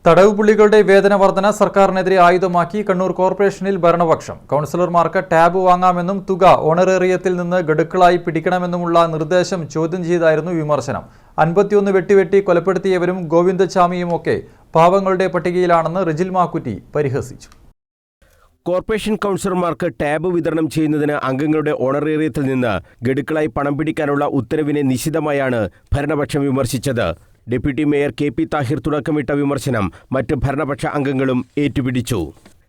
തടവ് പുള്ളികളുടെ വേതന വർധന സർക്കാരിനെതിരെ ആയുധമാക്കി കണ്ണൂർ കോർപ്പറേഷനിൽ ഭരണപക്ഷം. കൗൺസിലർമാർക്ക് ടാബ് വാങ്ങാമെന്നും തുക ഓണറേറിയത്തിൽ നിന്ന് ഗഡുക്കളായി പിടിക്കണമെന്നുമുള്ള നിർദ്ദേശം ചോദ്യം ചെയ്തായിരുന്നു വിമർശനം. 51 വെട്ടിവെട്ടി കൊലപ്പെടുത്തിയവരും ഗോവിന്ദചാമിയുമൊക്കെ പാവങ്ങളുടെ പട്ടികയിലാണെന്ന് റിജിൽ മാക്കുറ്റി പരിഹസിച്ചു. കോർപ്പറേഷൻ കൗൺസിലർമാർക്ക് ടാബ് വിതരണം ചെയ്യുന്നതിന് അംഗങ്ങളുടെ ഓണറേറിയത്തിൽ നിന്ന് ഗഡുക്കളായി പണം പിടിക്കാനുള്ള ഉത്തരവിനെ നിശിതമായാണ് ഭരണപക്ഷം വിമർശിച്ചത്. Deputy mayor K P. താഹിർ തുടക്കമിട്ട വിമർശനം മറ്റ് ഭരണപക്ഷ അംഗങ്ങളും ഏറ്റുപിടിച്ചു.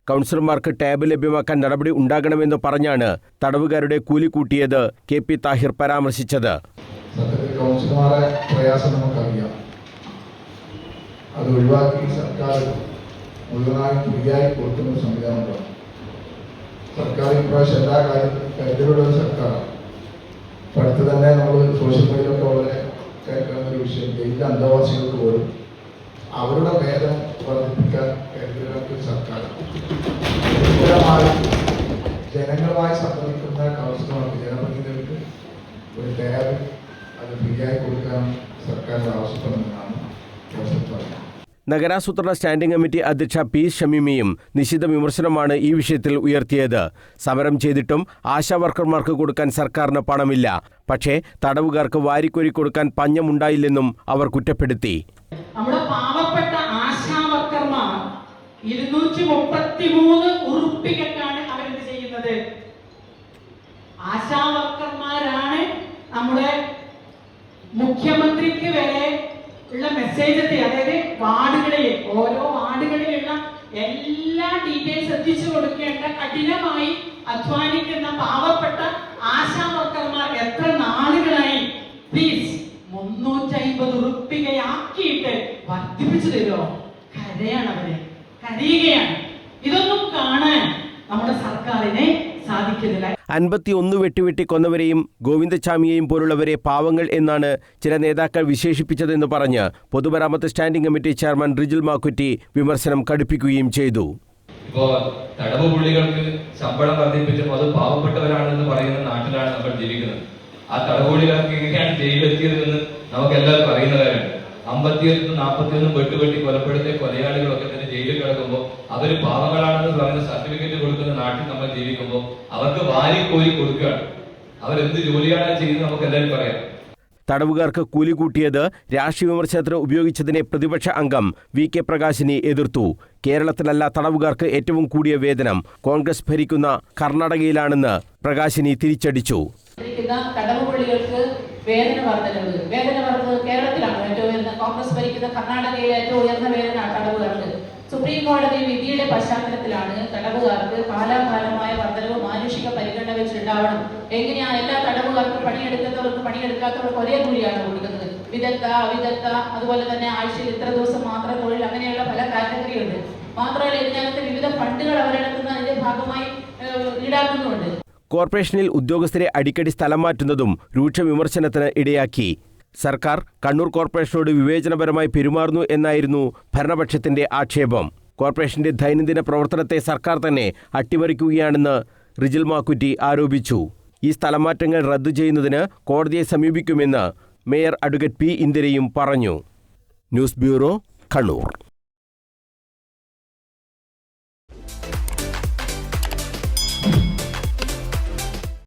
കൗൺസിലർമാർക്ക് ടാബ് ലഭ്യമാക്കാൻ നടപടി ഉണ്ടാകണമെന്ന് പറഞ്ഞാണ് തടവുകാരുടെ കൂലി കൂട്ടിയത് കെ.പി. താഹിർ പരാമർശിച്ചത്. കൗൺസിലർമാരെ പ്രയാസം നമുക്കറിയാം. അത് ഒഴിവാക്കി സർക്കാർ മുഴുവനായും ഫ്രീയായി കൊടുക്കുന്ന സംവിധാനമാണ്. സർക്കാർ ഇപ്രാവശ്യം എല്ലാ കാര്യത്തിലും കരുതലുള്ള ഒരു സർക്കാരാണ്. ഇപ്പം അടുത്ത് തന്നെ നമ്മൾ സോഷ്യൽ മീഡിയയിലൊക്കെ വളരെ കേൾക്കുന്ന ഒരു വിഷയം, ജയിലിലെ അന്തേവാസികൾക്ക് പോലും അവരുടെ വേതനം വർദ്ധിപ്പിക്കാൻ കരുതലുള്ള സർക്കാർ. ജനങ്ങളുമായി സംബന്ധിക്കുന്ന കൗൺസിലർമാർക്ക്, ജനപ്രതിനിധികൾക്ക് ഒരു ടാബ് അത് ഫ്രീയായി കൊടുക്കാൻ സർക്കാർ ആവശ്യപ്പെടുന്നതാണ് പറയുന്നത്. നഗരാസൂത്രണ സ്റ്റാൻഡിംഗ് കമ്മിറ്റി അധ്യക്ഷ പി ഷമീമയും നിശിത വിമർശനമാണ് ഈ വിഷയത്തിൽ ഉയർത്തിയത്. സമരം ചെയ്തിട്ടും ആശാ വർക്കർമാർക്ക് കൊടുക്കാൻ സർക്കാരിന് പണമില്ല. പക്ഷേ തടവുകാർക്ക് വാരിക്കോരി കൊടുക്കാൻ പഞ്ഞമുണ്ടായില്ലെന്നും അവർ കുറ്റപ്പെടുത്തി. നമ്മുടെ പാവപ്പെട്ട ആശാ വർക്കർമാർ 233 ഉറുപ്പികക്കാണ് അവരെന്ത് ചെയ്യുന്നത്. ആശാ വർക്കർമാരാണ് നമ്മുടെ മുഖ്യമന്ത്രിക്ക് വരെ ഉള്ള മെസ്സേജ് എത്തി. അതായത് വാർഡുകളിൽ, ഓരോ വാർഡുകളിലുള്ള എല്ലാ ഡീറ്റെയിൽസ് എത്തിച്ചു കൊടുക്കേണ്ട കഠിനമായി അധ്വാനിക്കുന്ന പാവപ്പെട്ട ആശാ വർക്കർമാർ എത്ര നാളുകളായി പ്ലീസ് 350 ഉറുപ്പികയാക്കിയിട്ട് വർദ്ധിപ്പിച്ചു തരുമോ? കരയാണ്, അവരെ കരയുകയാണ്. ഇതൊന്നും കാണാൻ നമ്മുടെ സർക്കാരിനെ സാധിക്കുന്നില്ല. 51 വെട്ടിവെട്ടി കൊന്നവരെയും ഗോവിന്ദചാമിയെയും പോലുള്ളവരെ പാവങ്ങൾ എന്നാണ് ചില നേതാക്കൾ വിശേഷിപ്പിച്ചതെന്ന് പറഞ്ഞ് പൊതുമരാമത്ത് standing committee chairman Rijil Makkutty വിമർശനം കടുപ്പിക്കുകയും ചെയ്തു. ഇപ്പോൾ തടവ് പുള്ളികൾക്ക് ശമ്പളം വർദ്ധിപ്പിച്ചപ്പോൾ അത് പാവപ്പെട്ടവരാണെന്ന് പറയുന്ന നാട്ടിലാണ് നമ്മൾ ജീവിക്കുന്നത്. ആ തടവ് പുള്ളികൾക്ക് എങ്ങനെയാണ് ജയിലെത്തിയതെന്ന് നമുക്ക് എല്ലാവർക്കും അറിയുന്നവരാണ്. 51 41 വെട്ടുവെട്ടി കൊലപ്പെടുത്തിയ കൊലയാളികളൊക്കെ തന്നെ ജയിലിൽ കിടക്കുമ്പോൾ അവർ പാവങ്ങളാണെന്ന് പറയുന്ന സർട്ടിഫിക്കറ്റ് കൊടുക്കുന്ന നാട്ടിൽ നമ്മൾ ജീവിക്കുമ്പോൾ അവർക്ക് വാരിക്കോരി കൊടുക്കുകയാണ്. അവരെന്ത് ജോലിയാണ് ചെയ്യുന്നത് നമുക്ക് എല്ലാവരും പറയാം. തടവുകാർക്ക് കൂലി കൂട്ടിയത് രാഷ്ട്രീയ വിമർശനത്തിന് ഉപയോഗിച്ചതിനെ പ്രതിപക്ഷ അംഗം വി കെ പ്രകാശിനി എതിർത്തു. കേരളത്തിലല്ല തടവുകാർക്ക് ഏറ്റവും കൂടിയ വേതനം കോൺഗ്രസ് ഭരിക്കുന്ന കർണാടകയിലാണെന്ന് പ്രകാശിനി തിരിച്ചടിച്ചു. തടവുപുള്ളികൾക്ക് വേതന വർധനവ് കേരളത്തിലാണ് ഏറ്റവും ഉയർന്ന, കോൺഗ്രസ് ഭരിക്കുന്ന കർണാടകയിലെ ഏറ്റവും ഉയർന്ന വേതനമാണ് തടവുകാർക്ക്. സുപ്രീം കോടതി വിധിയുടെ പശ്ചാത്തലത്തിലാണ് തടവുകാർക്ക് കാലാകാലമായ വർധനവ് മാനുഷിക പരിഗണന വെച്ചുണ്ടാവണം. എങ്ങനെയാ എല്ലാ തടവുകാർക്കും പണിയെടുക്കുന്നവർക്ക് പണിയെടുക്കാത്തവർക്ക് ഒരേ കൂലിയാണ് കൊടുക്കുന്നത്. വിദഗ്ധ, അവിദഗ്ധ, അതുപോലെ തന്നെ ആഴ്ചയിൽ ഇത്ര ദിവസം മാത്രം തൊഴിൽ, അങ്ങനെയുള്ള പല കാറ്റഗറി ഉണ്ട്. മാത്രമല്ല ഇതിനകത്ത് വിവിധ ഫണ്ടുകൾ അവരെടുക്കുന്ന അതിന്റെ ഭാഗമായി ഈടാക്കുന്നുണ്ട്. കോർപ്പറേഷനിൽ ഉദ്യോഗസ്ഥരെ അടിക്കടി സ്ഥലം മാറ്റുന്നതും രൂക്ഷ വിമർശനത്തിന് ഇടയാക്കി. സർക്കാർ കണ്ണൂർ കോർപ്പറേഷനോട് വിവേചനപരമായി പെരുമാറുന്നു എന്നായിരുന്നു ഭരണപക്ഷത്തിന്റെ ആക്ഷേപം. കോർപ്പറേഷന്റെ ദൈനംദിന പ്രവർത്തനത്തെ സർക്കാർ തന്നെ അട്ടിമറിക്കുകയാണെന്ന് റിജിൽ മാക്കുറ്റി ആരോപിച്ചു. ഈ സ്ഥലമാറ്റങ്ങൾ റദ്ദു ചെയ്യുന്നതിന് കോടതിയെ സമീപിക്കുമെന്ന് മേയർ അഡ്വക്കേറ്റ് പി ഇന്ദിരയും പറഞ്ഞു. News bureau, Kannur.